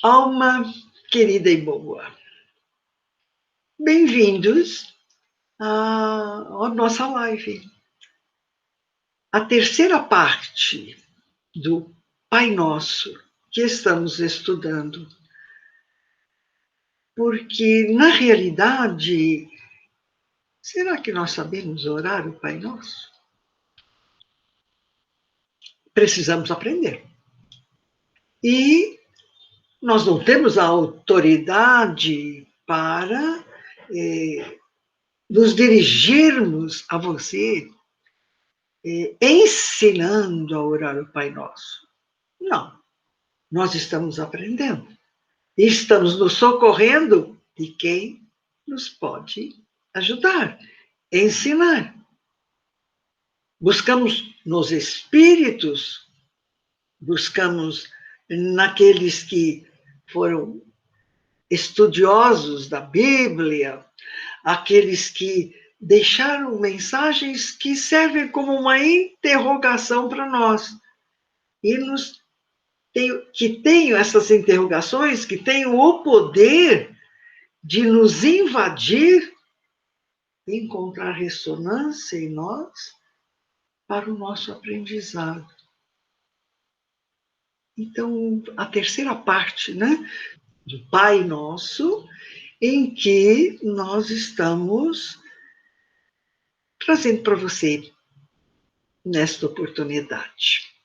Alma querida e boa, bem-vindos à nossa live. A terceira parte do Pai Nosso que estamos estudando. Porque, na realidade, será que nós sabemos orar o Pai Nosso? Precisamos aprender. E nós não temos a autoridade para nos dirigirmos a você ensinando a orar o Pai Nosso. Não, nós estamos aprendendo. E estamos nos socorrendo de quem nos pode ajudar, ensinar. Buscamos nos espíritos, buscamos naqueles que foram estudiosos da Bíblia, aqueles que deixaram mensagens que servem como uma interrogação para nós. E que tenham essas interrogações, que tenham o poder de nos invadir e encontrar ressonância em nós para o nosso aprendizado. Então, a terceira parte, né, do Pai Nosso, em que nós estamos trazendo para você nesta oportunidade.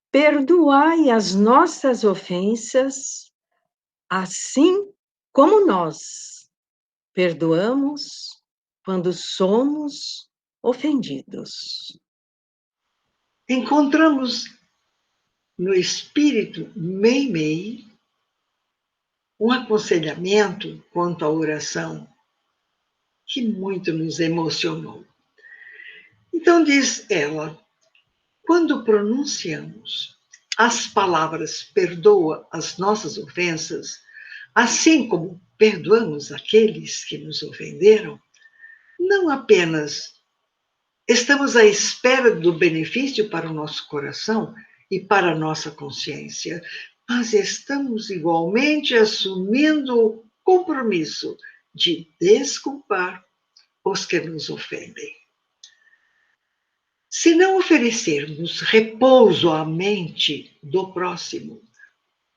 Perdoai as nossas ofensas, assim como nós perdoamos quando somos ofendidos. Encontramos no Espírito Meimei um aconselhamento quanto à oração que muito nos emocionou. Então, diz ela, quando pronunciamos as palavras perdoa as nossas ofensas, assim como perdoamos aqueles que nos ofenderam, não apenas estamos à espera do benefício para o nosso coração e para a nossa consciência, mas estamos igualmente assumindo o compromisso de desculpar os que nos ofendem. Se não oferecermos repouso à mente do próximo,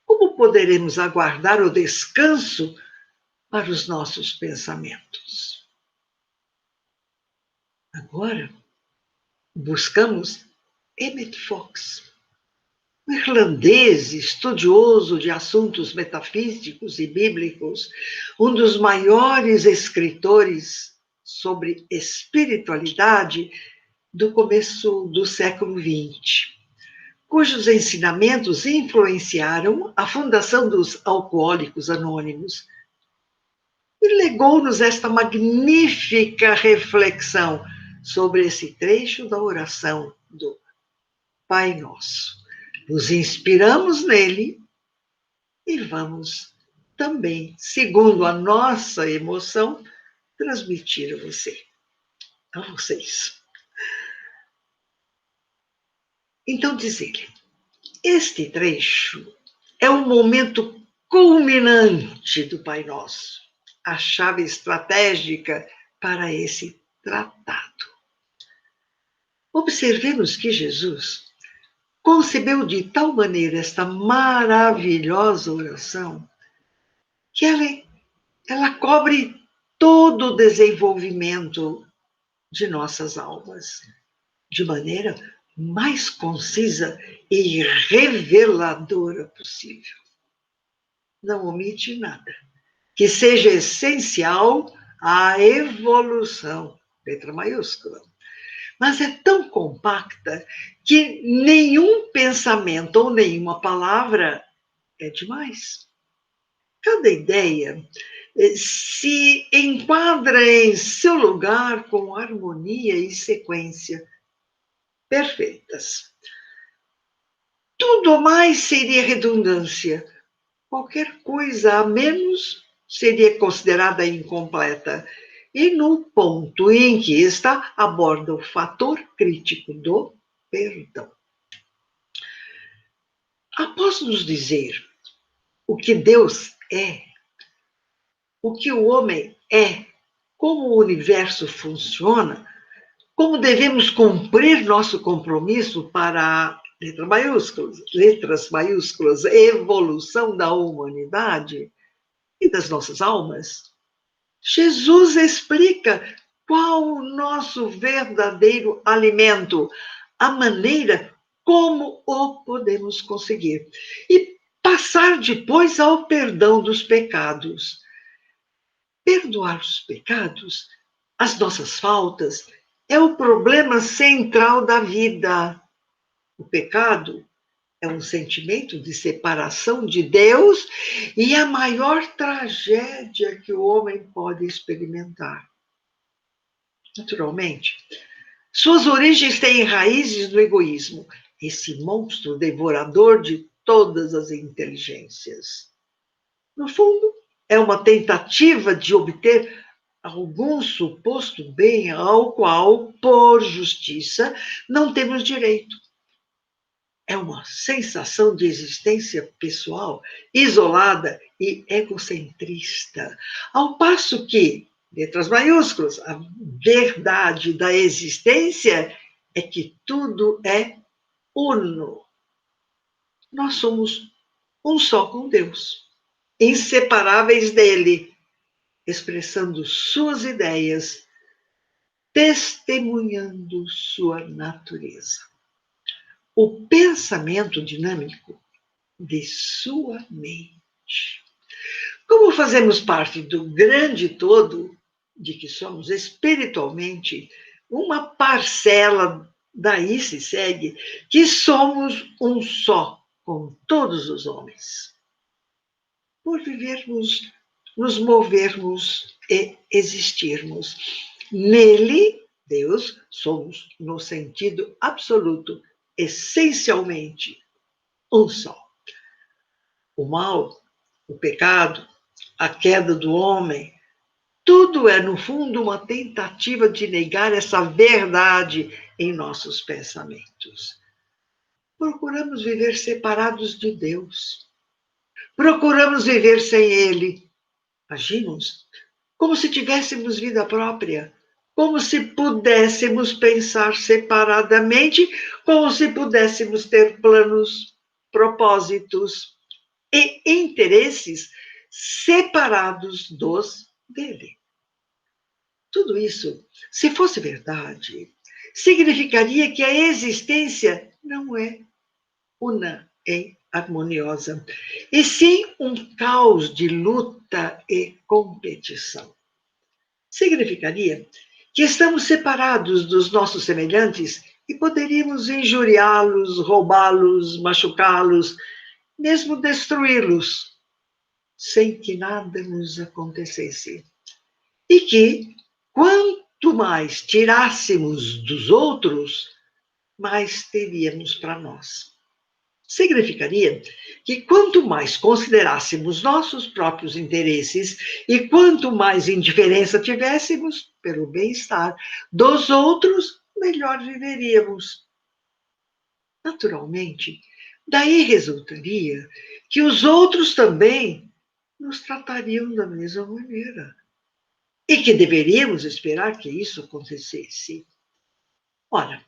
como poderemos aguardar o descanso para os nossos pensamentos? Agora, buscamos Emmett Fox, um irlandês estudioso de assuntos metafísicos e bíblicos, um dos maiores escritores sobre espiritualidade do começo do século XX, cujos ensinamentos influenciaram a fundação dos Alcoólicos Anônimos. E legou-nos esta magnífica reflexão sobre esse trecho da oração do Pai Nosso. Nos inspiramos nele e vamos também, segundo a nossa emoção, transmitir a vocês. Então, diz ele, este trecho é o momento culminante do Pai Nosso, a chave estratégica para esse tratado. Observemos que Jesus concebeu de tal maneira esta maravilhosa oração que ela cobre todo o desenvolvimento de nossas almas, de maneira mais concisa e reveladora possível. Não omite nada que seja essencial à evolução, letra maiúscula. Mas é tão compacta que nenhum pensamento ou nenhuma palavra é demais. Cada ideia se enquadra em seu lugar com harmonia e sequência perfeitas. Tudo mais seria redundância. Qualquer coisa a menos seria considerada incompleta. E no ponto em que está, aborda o fator crítico do perdão. Após nos dizer o que Deus é, o que o homem é, como o universo funciona, como devemos cumprir nosso compromisso para letras maiúsculas, evolução da humanidade e das nossas almas, Jesus explica qual o nosso verdadeiro alimento, a maneira como o podemos conseguir. E passar depois ao perdão dos pecados. Perdoar os pecados, as nossas faltas, é o problema central da vida. O pecado é um sentimento de separação de Deus e a maior tragédia que o homem pode experimentar. Naturalmente, suas origens têm raízes no egoísmo, esse monstro devorador de todas as inteligências. No fundo, é uma tentativa de obter algum suposto bem ao qual, por justiça, não temos direito. É uma sensação de existência pessoal, isolada e egocentrista. Ao passo que, letras maiúsculas, a verdade da existência é que tudo é uno. Nós somos um só com Deus, inseparáveis dele, expressando suas ideias, testemunhando sua natureza. O pensamento dinâmico de sua mente. Como fazemos parte do grande todo, de que somos espiritualmente, uma parcela daí se segue que somos um só com todos os homens. Por vivermos, nos movermos e existirmos. Nele, Deus, somos, no sentido absoluto, essencialmente, um só. O mal, o pecado, a queda do homem, tudo é, no fundo, uma tentativa de negar essa verdade em nossos pensamentos. Procuramos viver separados de Deus. Procuramos viver sem Ele. Agimos como se tivéssemos vida própria, como se pudéssemos pensar separadamente, como se pudéssemos ter planos, propósitos e interesses separados dos dele. Tudo isso, se fosse verdade, significaria que a existência não é una e harmoniosa, e sim um caos de luta e competição. Significaria que estamos separados dos nossos semelhantes e poderíamos injuriá-los, roubá-los, machucá-los, mesmo destruí-los, sem que nada nos acontecesse. E que, quanto mais tirássemos dos outros, mais teríamos para nós. Significaria que quanto mais considerássemos nossos próprios interesses e quanto mais indiferença tivéssemos pelo bem-estar dos outros, melhor viveríamos. Naturalmente, daí resultaria que os outros também nos tratariam da mesma maneira. E que deveríamos esperar que isso acontecesse. Ora,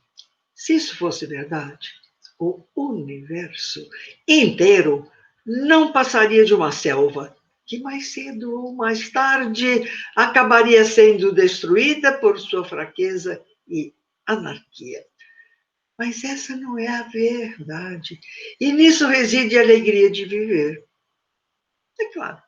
se isso fosse verdade, o universo inteiro não passaria de uma selva, que mais cedo ou mais tarde acabaria sendo destruída por sua fraqueza e anarquia. Mas essa não é a verdade. E nisso reside a alegria de viver. É claro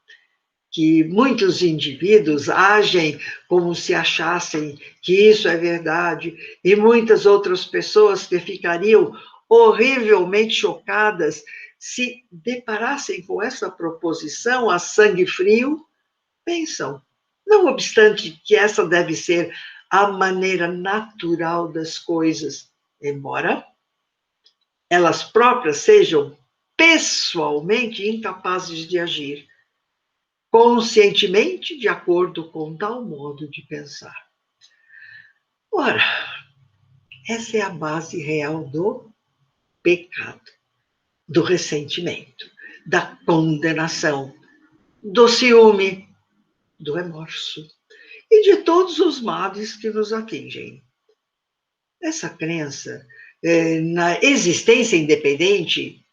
que muitos indivíduos agem como se achassem que isso é verdade, e muitas outras pessoas que ficariam horrivelmente chocadas se deparassem com essa proposição a sangue frio, pensam, não obstante que essa deve ser a maneira natural das coisas, embora elas próprias sejam pessoalmente incapazes de agir conscientemente de acordo com tal modo de pensar. Ora, essa é a base real do pecado, do ressentimento. da condenação, do ciúme, do remorso e de todos os males que nos atingem. Essa crença na existência independente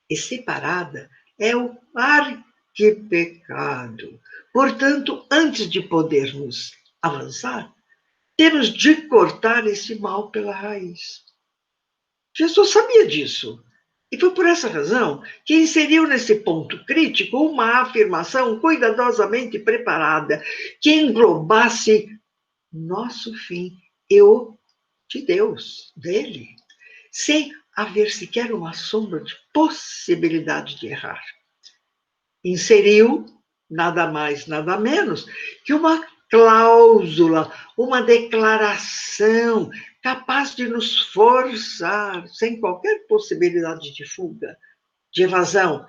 e separada é o arquipecado. Portanto, antes de podermos avançar, temos de cortar esse mal pela raiz. Jesus sabia disso. E foi por essa razão que inseriu nesse ponto crítico uma afirmação cuidadosamente preparada que englobasse nosso fim e o de Deus, dele, sem haver sequer uma sombra de possibilidade de errar. Inseriu nada mais, nada menos que uma cláusula, uma declaração capaz de nos forçar, sem qualquer possibilidade de fuga, de evasão,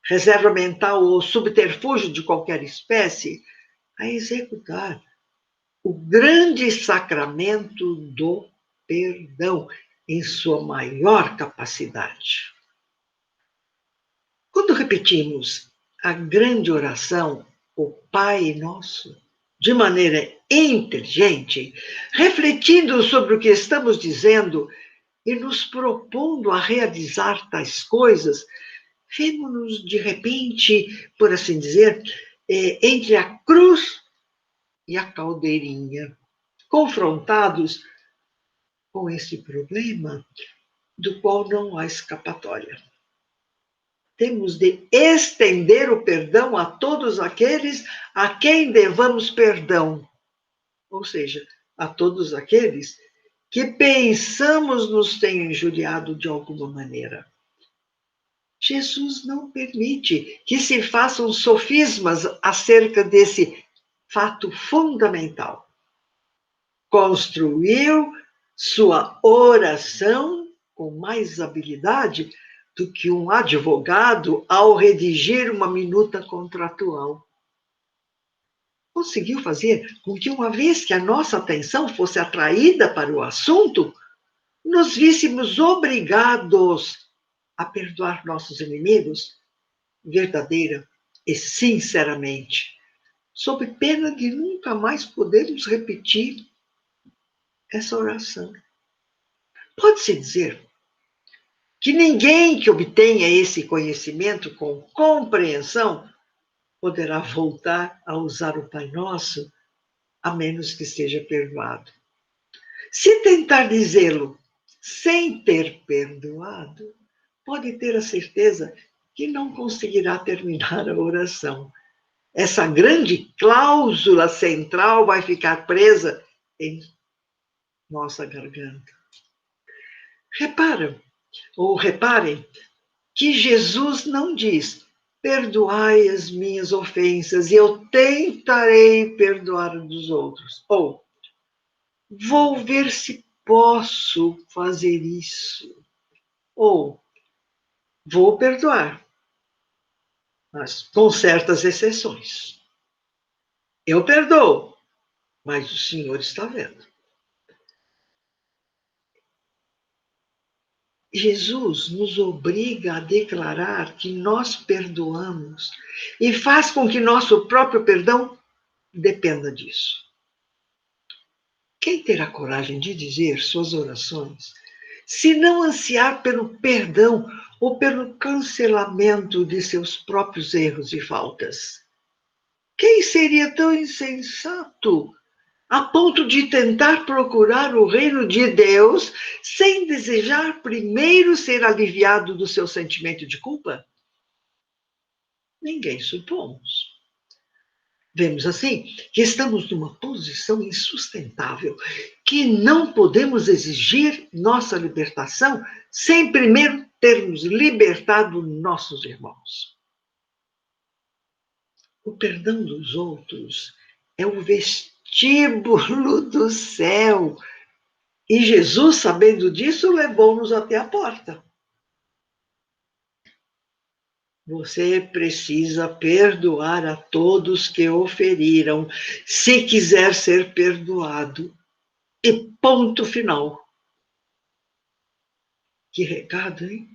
reserva mental ou subterfúgio de qualquer espécie, a executar o grande sacramento do perdão em sua maior capacidade. Quando repetimos a grande oração, o Pai Nosso, de maneira inteligente, refletindo sobre o que estamos dizendo e nos propondo a realizar tais coisas, vemos-nos de repente, por assim dizer, entre a cruz e a caldeirinha, confrontados com esse problema do qual não há escapatória. Temos de estender o perdão a todos aqueles a quem devamos perdão, ou seja, a todos aqueles que pensamos nos tenham injuriado de alguma maneira. Jesus não permite que se façam sofismas acerca desse fato fundamental. Construiu sua oração com mais habilidade do que um advogado ao redigir uma minuta contratual. Conseguiu fazer com que, uma vez que a nossa atenção fosse atraída para o assunto, nos víssemos obrigados a perdoar nossos inimigos verdadeira e sinceramente, sob pena de nunca mais podermos repetir essa oração. Pode-se dizer que ninguém que obtenha esse conhecimento com compreensão poderá voltar a usar o Pai Nosso, a menos que seja perdoado. Se tentar dizê-lo sem ter perdoado, pode ter a certeza que não conseguirá terminar a oração. Essa grande cláusula central vai ficar presa em nossa garganta. Reparem que Jesus não diz: perdoai as minhas ofensas e eu tentarei perdoar a dos outros. Ou, vou ver se posso fazer isso. Ou, vou perdoar, mas com certas exceções. Eu perdoo, mas o Senhor está vendo. Jesus nos obriga a declarar que nós perdoamos e faz com que nosso próprio perdão dependa disso. Quem terá coragem de dizer suas orações se não ansiar pelo perdão ou pelo cancelamento de seus próprios erros e faltas? Quem seria tão insensato a ponto de tentar procurar o reino de Deus sem desejar primeiro ser aliviado do seu sentimento de culpa? Ninguém supomos. Vemos assim que estamos numa posição insustentável, que não podemos exigir nossa libertação sem primeiro termos libertado nossos irmãos. O perdão dos outros é o vestíbulo do céu. E Jesus, sabendo disso, levou-nos até a porta. Você precisa perdoar a todos que o feriram, se quiser ser perdoado. E ponto final. Que recado, hein?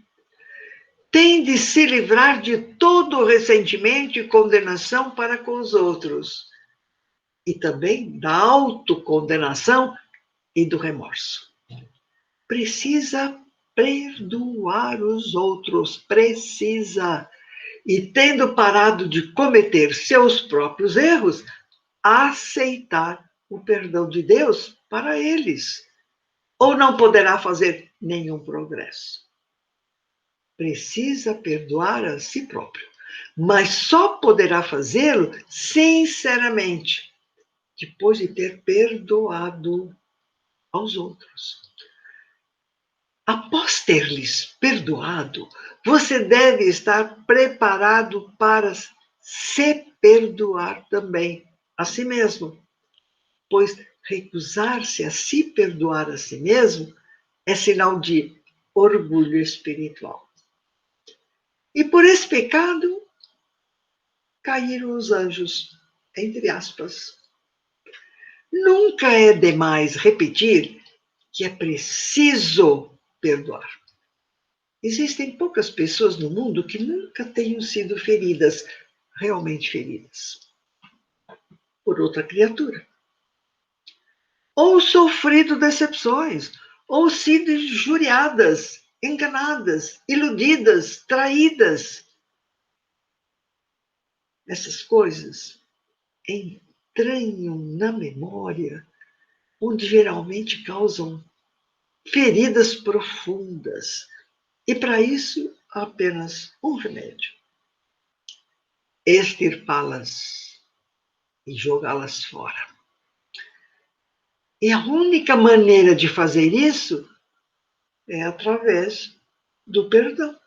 tem de se livrar de todo o ressentimento e condenação para com os outros, e também da autocondenação e do remorso. Precisa perdoar os outros, precisa. E tendo parado de cometer seus próprios erros, aceitar o perdão de Deus para eles, ou não poderá fazer nenhum progresso. Precisa perdoar a si próprio, mas só poderá fazê-lo sinceramente, depois de ter perdoado aos outros. Após ter-lhes perdoado, você deve estar preparado para se perdoar também a si mesmo, pois recusar-se a se perdoar a si mesmo é sinal de orgulho espiritual. E por esse pecado caíram os anjos, entre aspas. Nunca é demais repetir que é preciso perdoar. Existem poucas pessoas no mundo que nunca tenham sido feridas, realmente feridas, por outra criatura. Ou sofrido decepções, ou sido injuriadas, enganadas, iludidas, traídas. Essas coisas entranham na memória, onde geralmente causam feridas profundas. E para isso, há apenas um remédio: extirpá-las e jogá-las fora. E a única maneira de fazer isso é através do perdão.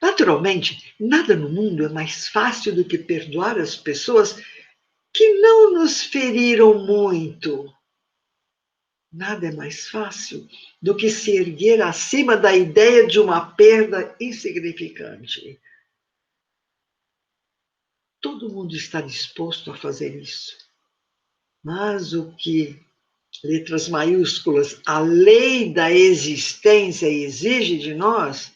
Naturalmente, nada no mundo é mais fácil do que perdoar as pessoas que não nos feriram muito. Nada é mais fácil do que se erguer acima da ideia de uma perda insignificante. Todo mundo está disposto a fazer isso. Mas o que, letras maiúsculas, a lei da existência exige de nós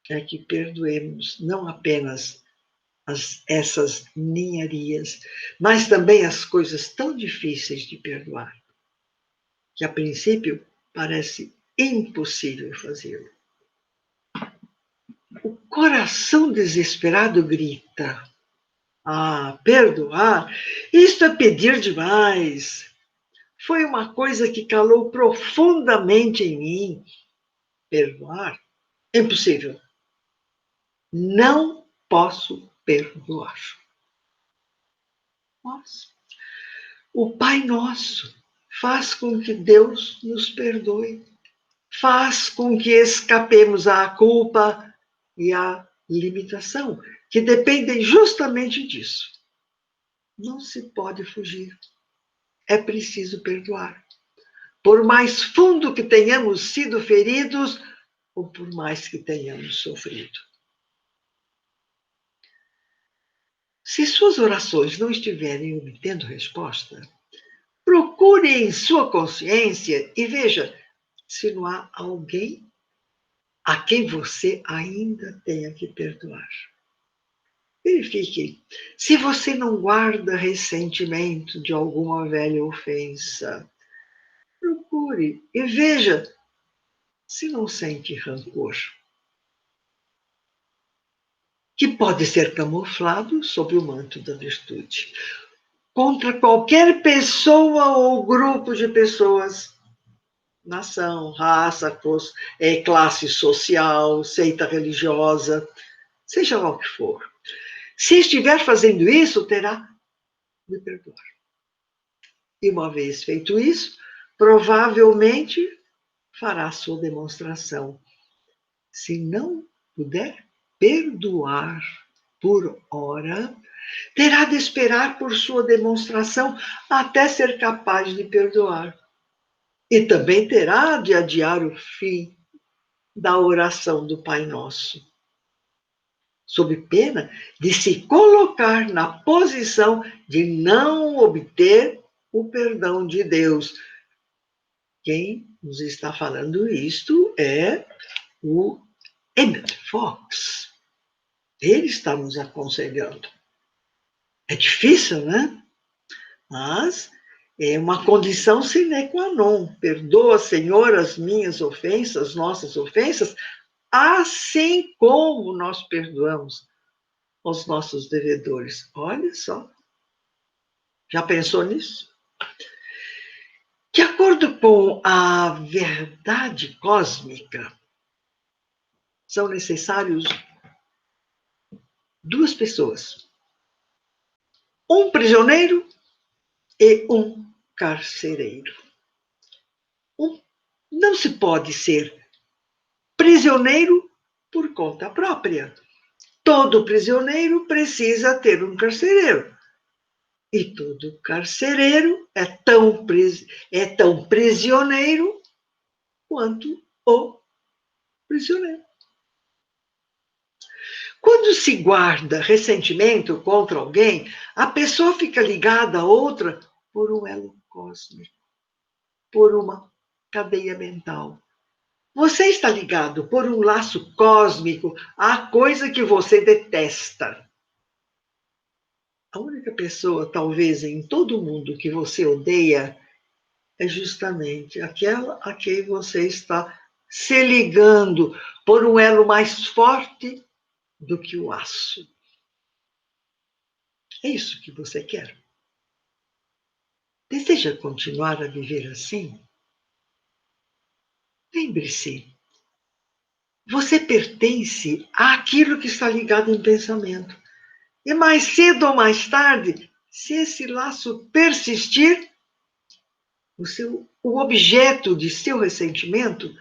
é que perdoemos não apenas essas ninharias, mas também as coisas tão difíceis de perdoar, que a princípio parece impossível fazê-lo. O coração desesperado grita: ah, perdoar? Isto é pedir demais. Foi uma coisa que calou profundamente em mim. Perdoar? É impossível. Não posso perdoar. Mas o Pai Nosso faz com que Deus nos perdoe. Faz com que escapemos à culpa e à limitação, que dependem justamente disso. Não se pode fugir. É preciso perdoar. Por mais fundo que tenhamos sido feridos, ou por mais que tenhamos sofrido. Se suas orações não estiverem obtendo resposta, procure em sua consciência e veja se não há alguém a quem você ainda tenha que perdoar. Verifique se você não guarda ressentimento de alguma velha ofensa. Procure e veja se não sente rancor, que pode ser camuflado sob o manto da virtude, contra qualquer pessoa ou grupo de pessoas, nação, raça, classe social, seita religiosa, seja lá o que for. Se estiver fazendo isso, terá de perdoar. E uma vez feito isso, provavelmente fará sua demonstração. Se não puder perdoar por hora, terá de esperar por sua demonstração até ser capaz de perdoar. E também terá de adiar o fim da oração do Pai Nosso, sob pena de se colocar na posição de não obter o perdão de Deus. Quem nos está falando isto é o Emmett Fox. Ele está nos aconselhando. É difícil, né? Mas é uma condição sine qua non. Perdoa, Senhor, as minhas ofensas, nossas ofensas, assim como nós perdoamos aos nossos devedores. Olha só. Já pensou nisso? De acordo com a verdade cósmica, são necessários duas pessoas. Um prisioneiro e um carcereiro. Não se pode ser prisioneiro por conta própria. Todo prisioneiro precisa ter um carcereiro. E todo carcereiro é tão prisioneiro quanto o prisioneiro. Quando se guarda ressentimento contra alguém, a pessoa fica ligada a outra por um elo cósmico, por uma cadeia mental. Você está ligado por um laço cósmico à coisa que você detesta. A única pessoa, talvez, em todo o mundo que você odeia é justamente aquela a quem você está se ligando por um elo mais forte do que o aço. É isso que você quer? Deseja continuar a viver assim? Lembre-se, você pertence àquilo que está ligado em pensamento. E mais cedo ou mais tarde, se esse laço persistir, o objeto de seu ressentimento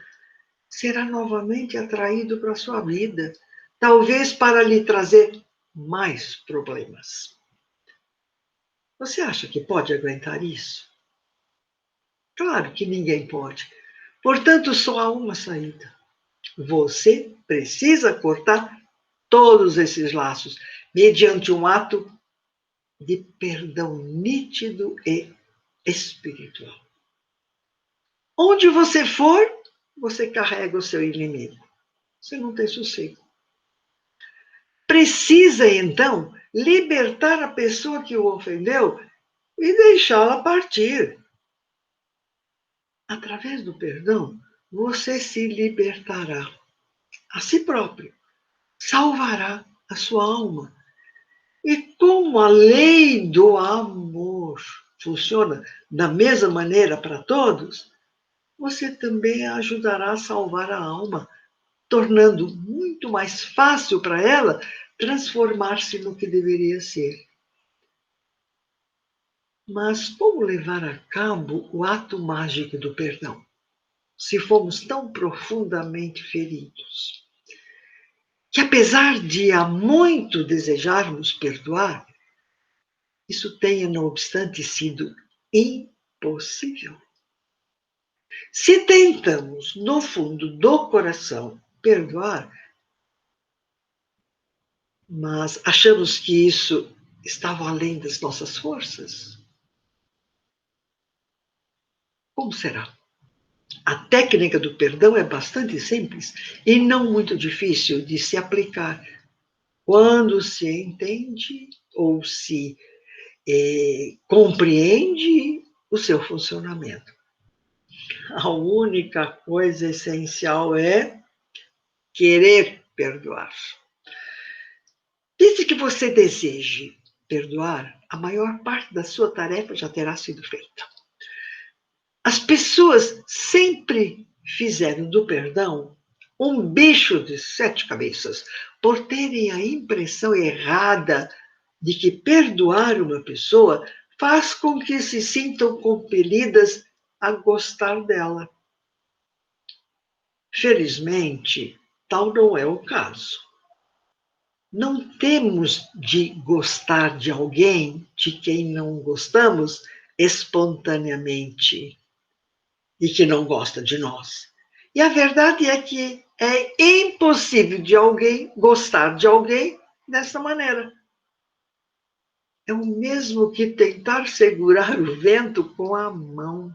será novamente atraído para a sua vida, talvez para lhe trazer mais problemas. Você acha que pode aguentar isso? Claro que ninguém pode. Portanto, só há uma saída. Você precisa cortar todos esses laços mediante um ato de perdão nítido e espiritual. Onde você for, você carrega o seu inimigo. Você não tem sossego. Precisa, então, libertar a pessoa que o ofendeu e deixá-la partir. Através do perdão, você se libertará a si próprio, salvará a sua alma. E como a lei do amor funciona da mesma maneira para todos, você também a ajudará a salvar a alma, tornando muito mais fácil para ela transformar-se no que deveria ser. Mas como levar a cabo o ato mágico do perdão, se fomos tão profundamente feridos? Que apesar de há muito desejarmos perdoar, isso tenha, não obstante, sido impossível. Se tentamos, no fundo do coração, perdoar, mas achamos que isso estava além das nossas forças, como será? A técnica do perdão é bastante simples e não muito difícil de se aplicar quando se entende ou se compreende o seu funcionamento. A única coisa essencial é querer perdoar. Desde que você deseje perdoar, a maior parte da sua tarefa já terá sido feita. As pessoas sempre fizeram do perdão um bicho de 7 cabeças, por terem a impressão errada de que perdoar uma pessoa faz com que se sintam compelidas a gostar dela. Felizmente, tal não é o caso. Não temos de gostar de alguém de quem não gostamos espontaneamente e que não gosta de nós. E a verdade é que é impossível de alguém gostar de alguém dessa maneira. É o mesmo que tentar segurar o vento com a mão.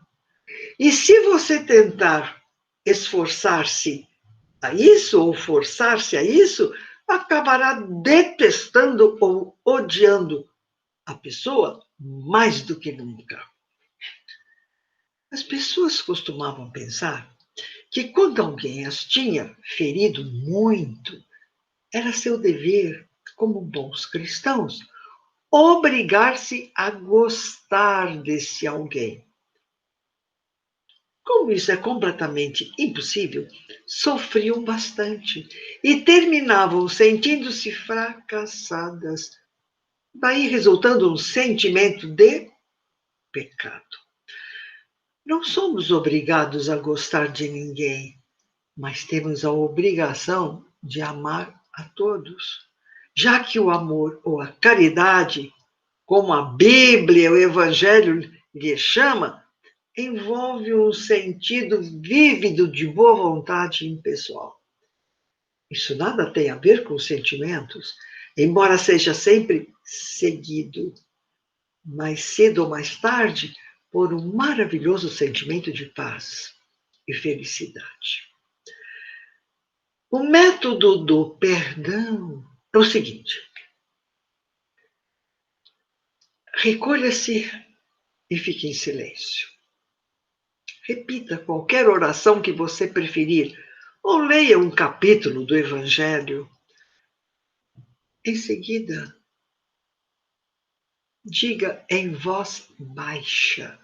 E se você tentar esforçar-se a isso ou forçar-se a isso, acabará detestando ou odiando a pessoa mais do que nunca. As pessoas costumavam pensar que quando alguém as tinha ferido muito, era seu dever, como bons cristãos, obrigar-se a gostar desse alguém. Como isso é completamente impossível, sofriam bastante e terminavam sentindo-se fracassadas, daí resultando um sentimento de pecado. Não somos obrigados a gostar de ninguém, mas temos a obrigação de amar a todos, já que o amor ou a caridade, como a Bíblia, o Evangelho lhe chama, envolve um sentido vívido de boa vontade impessoal. Isso nada tem a ver com sentimentos, embora seja sempre seguido, mais cedo ou mais tarde, por um maravilhoso sentimento de paz e felicidade. O método do perdão é o seguinte: recolha-se e fique em silêncio. Repita qualquer oração que você preferir, ou leia um capítulo do Evangelho. Em seguida, diga em voz baixa,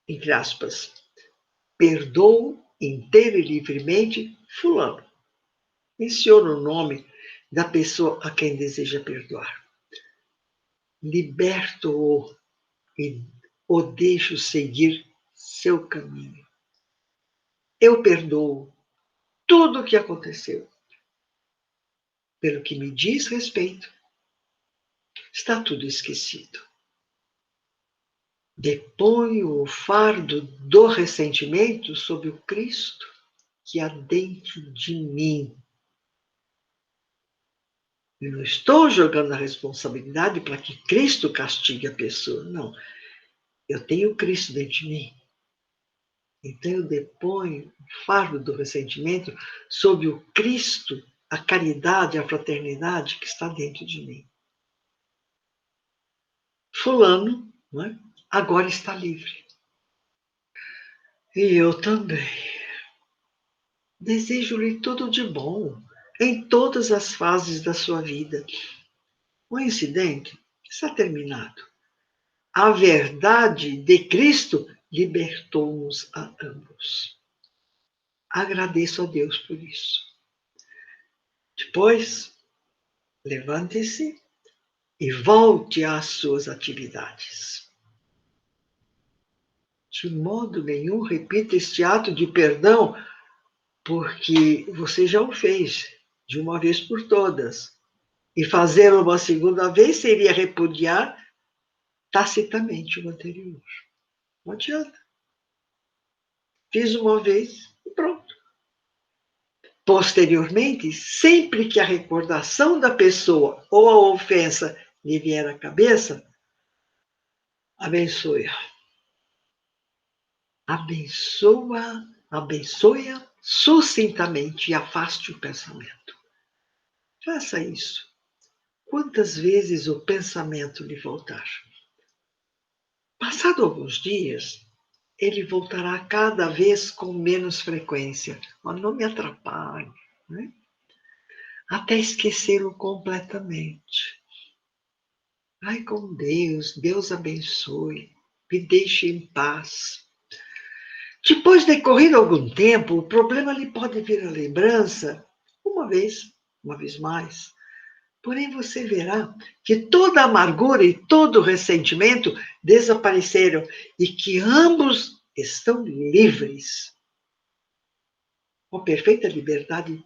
entre aspas, perdoo inteira e livremente Fulano. Menciona o nome da pessoa a quem deseja perdoar. Liberto-o e o deixo seguir seu caminho. Eu perdoo tudo o que aconteceu. Pelo que me diz respeito, está tudo esquecido. Deponho o fardo do ressentimento sobre o Cristo que há dentro de mim. Eu não estou jogando a responsabilidade para que Cristo castigue a pessoa, não. Eu tenho Cristo dentro de mim. Então eu deponho o fardo do ressentimento sobre o Cristo, a caridade, a fraternidade que está dentro de mim. Fulano, não é? Agora está livre. E eu também. Desejo-lhe tudo de bom em todas as fases da sua vida. O incidente está terminado. A verdade de Cristo libertou-nos a ambos. Agradeço a Deus por isso. Depois, levante-se e volte às suas atividades. De modo nenhum repita este ato de perdão, porque você já o fez de uma vez por todas. E fazê-lo uma segunda vez seria repudiar tacitamente o anterior. Não adianta. Fiz uma vez e pronto. Posteriormente, sempre que a recordação da pessoa ou a ofensa lhe vier à cabeça, abençoe-a. Abençoe-a sucintamente e afaste o pensamento. Faça isso. Quantas vezes o pensamento lhe voltar? Passado alguns dias, ele voltará cada vez com menos frequência. Mas não me atrapalhe, né? Até esquecê-lo completamente. Vai com Deus, Deus abençoe, me deixe em paz. Depois de decorrido algum tempo, o problema lhe pode vir à lembrança uma vez mais. Porém, você verá que toda a amargura e todo o ressentimento desapareceram e que ambos estão livres, com perfeita liberdade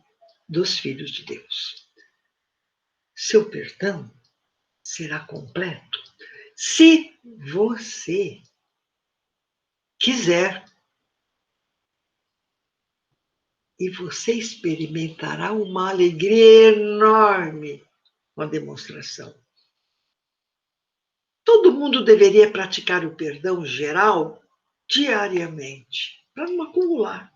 dos filhos de Deus. Seu perdão será completo se você quiser. E você experimentará uma alegria enorme com a demonstração. Todo mundo deveria praticar o perdão geral diariamente, para não acumular.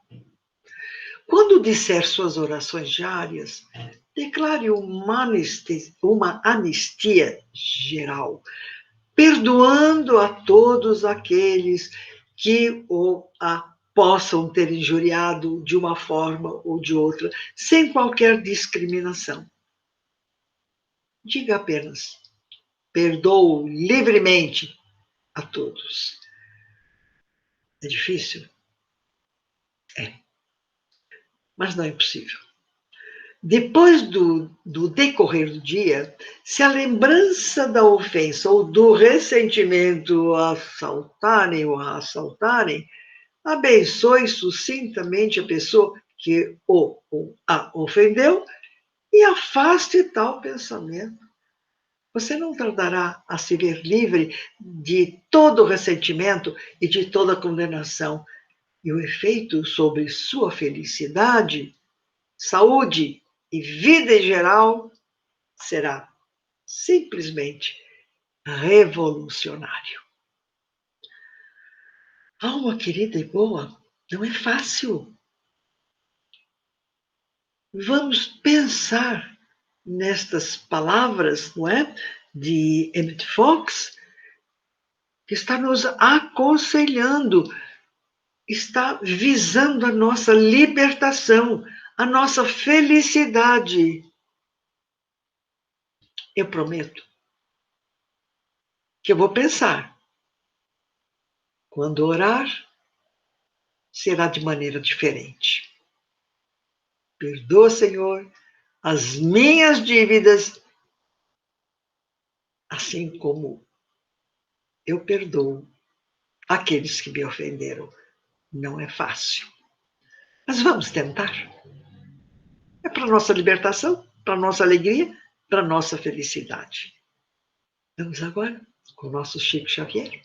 Quando disser suas orações diárias, declare uma anistia geral, perdoando a todos aqueles que a possam ter injuriado de uma forma ou de outra, sem qualquer discriminação. Diga apenas: perdoo livremente a todos. É difícil? É. Mas não é impossível. Depois do decorrer do dia, se a lembrança da ofensa ou do ressentimento assaltarem ou a assaltarem, abençoe sucintamente a pessoa que a ofendeu e afaste tal pensamento. Você não tardará a se ver livre de todo o ressentimento e de toda condenação. E o efeito sobre sua felicidade, saúde e vida em geral será simplesmente revolucionário. Alma querida e boa, não é fácil. Vamos pensar nestas palavras, não é? De Emmett Fox, que está nos aconselhando, está visando a nossa libertação, a nossa felicidade. Eu prometo que eu vou pensar. Quando orar, será de maneira diferente. Perdoa, Senhor, as minhas dívidas, assim como eu perdoo aqueles que me ofenderam. Não é fácil. Mas vamos tentar. É para a nossa libertação, para a nossa alegria, para a nossa felicidade. Vamos agora, com o nosso Chico Xavier,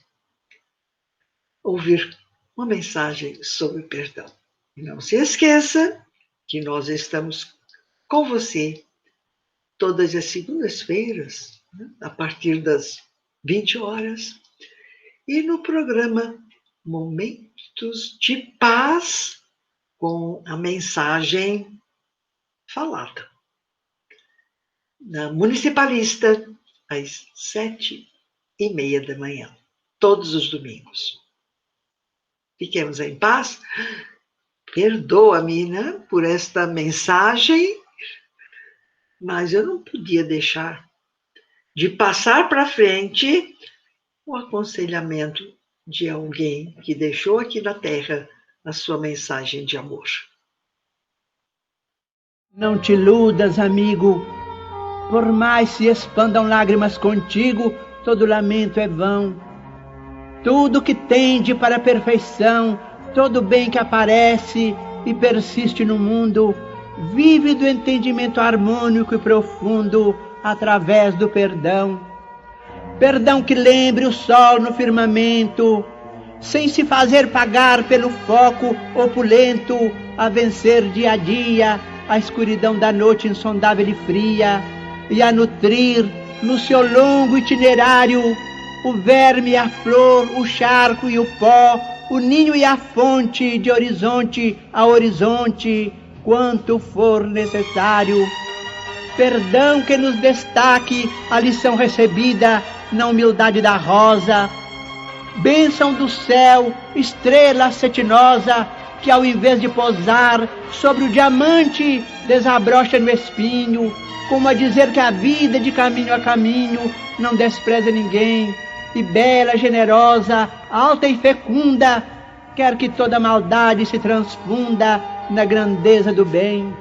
ouvir uma mensagem sobre perdão. E não se esqueça que nós estamos com você todas as segundas-feiras, né, a partir das 20 horas, e no programa Momentos de Paz, com a mensagem falada. Na Municipalista, às 7h30 da manhã, todos os domingos. Fiquemos em paz. Perdoa-me, né, por esta mensagem, mas eu não podia deixar de passar para frente o aconselhamento de alguém que deixou aqui na Terra a sua mensagem de amor. Não te iludas, amigo, por mais se expandam lágrimas contigo, todo lamento é vão. Tudo que tende para a perfeição, todo bem que aparece e persiste no mundo, vive do entendimento harmônico e profundo através do perdão. Perdão que lembre o sol no firmamento, sem se fazer pagar pelo foco opulento, a vencer dia a dia a escuridão da noite insondável e fria, e a nutrir no seu longo itinerário o verme e a flor, o charco e o pó, o ninho e a fonte, de horizonte a horizonte, quanto for necessário. Perdão que nos destaque a lição recebida na humildade da rosa, bênção do céu, estrela cetinosa, que ao invés de pousar sobre o diamante, desabrocha no espinho, como a dizer que a vida de caminho a caminho não despreza ninguém, e bela, generosa, alta e fecunda, quer que toda maldade se transfunda na grandeza do bem.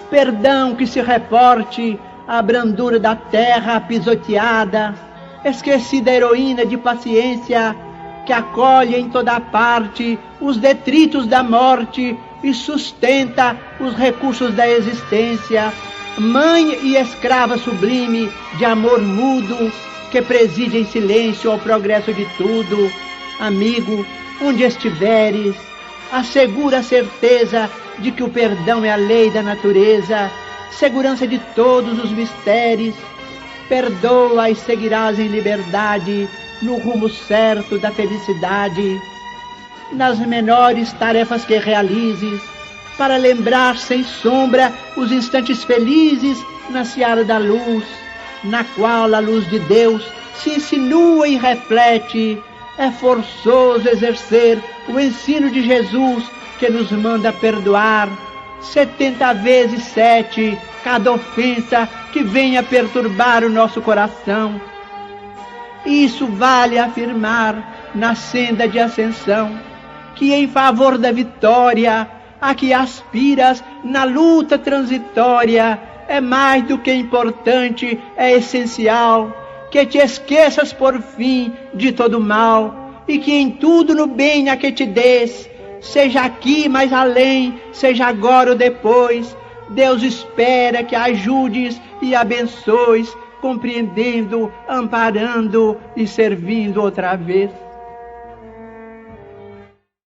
Perdão que se reporte à brandura da terra pisoteada, esquecida heroína de paciência, que acolhe em toda parte os detritos da morte e sustenta os recursos da existência, mãe e escrava sublime de amor mudo, que preside em silêncio ao progresso de tudo. Amigo, onde estiveres, assegura a certeza de que o perdão é a lei da natureza, segurança de todos os mistérios. Perdoa e seguirás em liberdade, no rumo certo da felicidade. Nas menores tarefas que realizes, para lembrar sem sombra os instantes felizes na seara da luz, na qual a luz de Deus se insinua e reflete. É forçoso exercer o ensino de Jesus, que nos manda perdoar 70 vezes 7 cada ofensa que venha perturbar o nosso coração. Isso vale afirmar na senda de ascensão, que em favor da vitória a que aspiras na luta transitória é mais do que importante, é essencial que te esqueças por fim de todo mal, e que em tudo no bem a que te des, seja aqui mais além, seja agora ou depois, Deus espera que ajudes e abençoes, compreendendo, amparando e servindo outra vez.